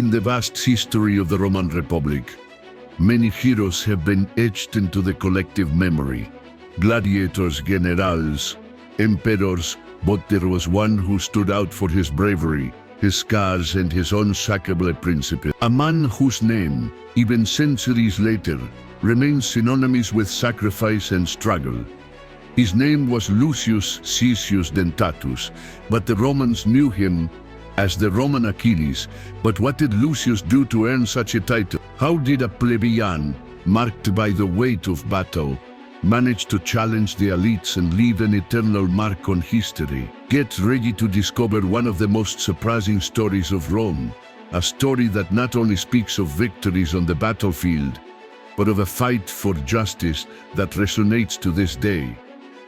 In the vast history of the Roman Republic, many heroes have been etched into the collective memory. Gladiators, generals, emperors, but there was one who stood out for his bravery, his scars, and his unshakable principle. A man whose name, even centuries later, remains synonymous with sacrifice and struggle. His name was Lucius Cicius Dentatus, but the Romans knew him as the Roman Achilles. But what did Lucius do to earn such a title? How did a plebeian, marked by the weight of battle, manage to challenge the elites and leave an eternal mark on history? Get ready to discover one of the most surprising stories of Rome, a story that not only speaks of victories on the battlefield, but of a fight for justice that resonates to this day.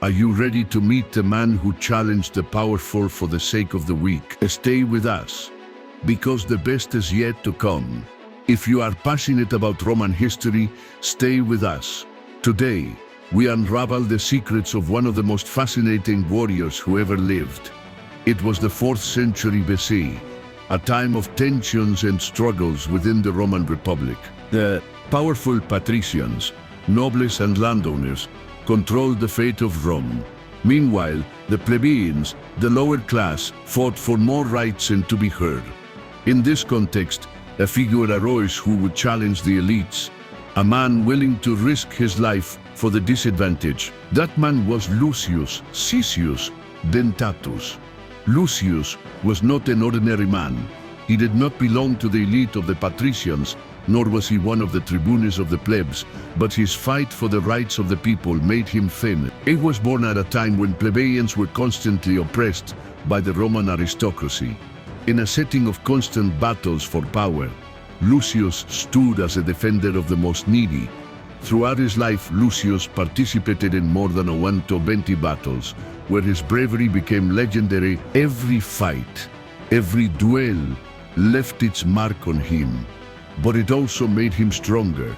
Are you ready to meet the man who challenged the powerful for the sake of the weak? Stay with us, because the best is yet to come. If you are passionate about Roman history, stay with us. Today, we unravel the secrets of one of the most fascinating warriors who ever lived. It was the 4th century BC, a time of tensions and struggles within the Roman Republic. The powerful patricians, nobles and landowners, controlled the fate of Rome. Meanwhile, the plebeians, the lower class, fought for more rights and to be heard. In this context, a figure arose who would challenge the elites, a man willing to risk his life for the disadvantaged. That man was Lucius Cicius Dentatus. Lucius was not an ordinary man. He did not belong to the elite of the patricians, nor was he one of the tribunes of the plebs, but his fight for the rights of the people made him famous. He was born at a time when plebeians were constantly oppressed by the Roman aristocracy. In a setting of constant battles for power, Lucius stood as a defender of the most needy. Throughout his life, Lucius participated in more than 120 battles, where his bravery became legendary. Every fight, every duel left its mark on him, but it also made him stronger.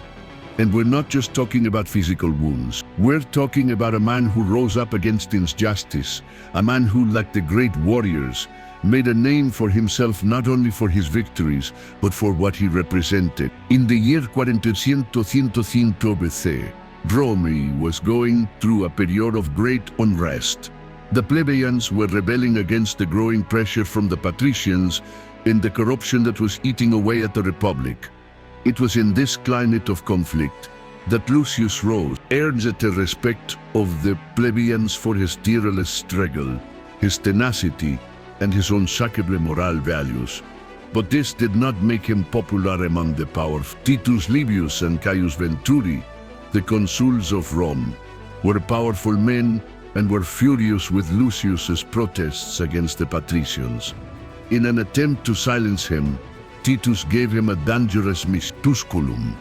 And we're not just talking about physical wounds. We're talking about a man who rose up against injustice, a man who, like the great warriors, made a name for himself not only for his victories, but for what he represented. In the year 405 BC, Rome was going through a period of great unrest. The plebeians were rebelling against the growing pressure from the patricians and the corruption that was eating away at the Republic. It was in this climate of conflict that Lucius rose, earned the respect of the plebeians for his tireless struggle, his tenacity, and his unshakable moral values. But this did not make him popular among the powerful. Titus Livius and Caius Venturi, the consuls of Rome, were powerful men and were furious with Lucius's protests against the patricians. In an attempt to silence him, Titus gave him a dangerous mission. Tusculum,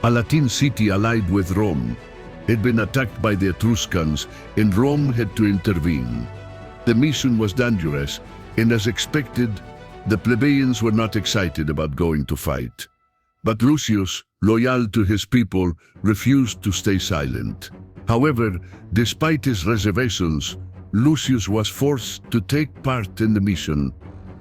a Latin city allied with Rome, had been attacked by the Etruscans, and Rome had to intervene. The mission was dangerous, and as expected, the plebeians were not excited about going to fight. But Lucius, loyal to his people, refused to stay silent. However, despite his reservations, Lucius was forced to take part in the mission,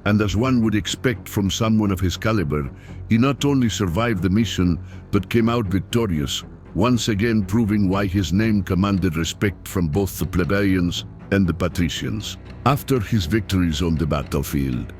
and as one would expect from someone of his caliber, he not only survived the mission, but came out victorious, once again proving why his name commanded respect from both the plebeians and the patricians. After his victories on the battlefield,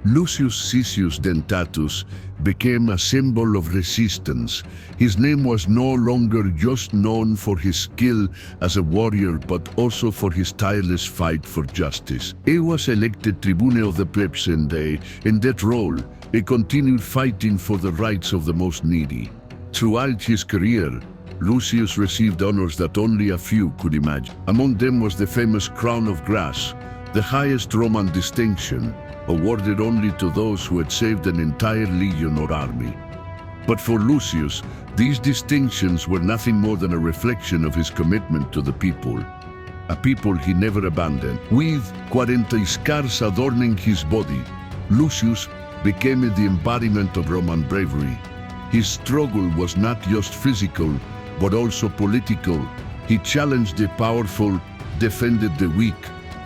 Lucius Cicius Dentatus became a symbol of resistance. His name was no longer just known for his skill as a warrior, but also for his tireless fight for justice. He was elected tribune of the plebs, and in that role, he continued fighting for the rights of the most needy. Throughout his career, Lucius received honors that only a few could imagine. Among them was the famous Crown of Grass, the highest Roman distinction, awarded only to those who had saved an entire legion or army. But for Lucius, these distinctions were nothing more than a reflection of his commitment to the people, a people he never abandoned. With 40 scars adorning his body, Lucius became the embodiment of Roman bravery. His struggle was not just physical, but also political. He challenged the powerful, defended the weak,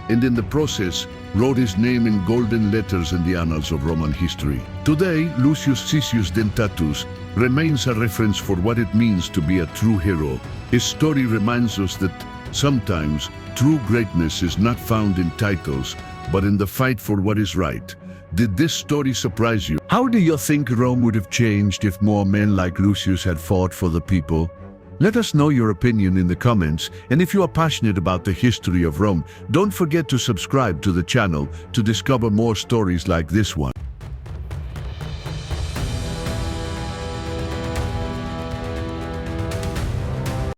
and in the process, wrote his name in golden letters in the annals of Roman history. Today, Lucius Cicius Dentatus remains a reference for what it means to be a true hero. His story reminds us that sometimes true greatness is not found in titles, but in the fight for what is right. Did this story surprise you? How do you think Rome would have changed if more men like Lucius had fought for the people? Let us know your opinion in the comments, and if you are passionate about the history of Rome, don't forget to subscribe to the channel to discover more stories like this one.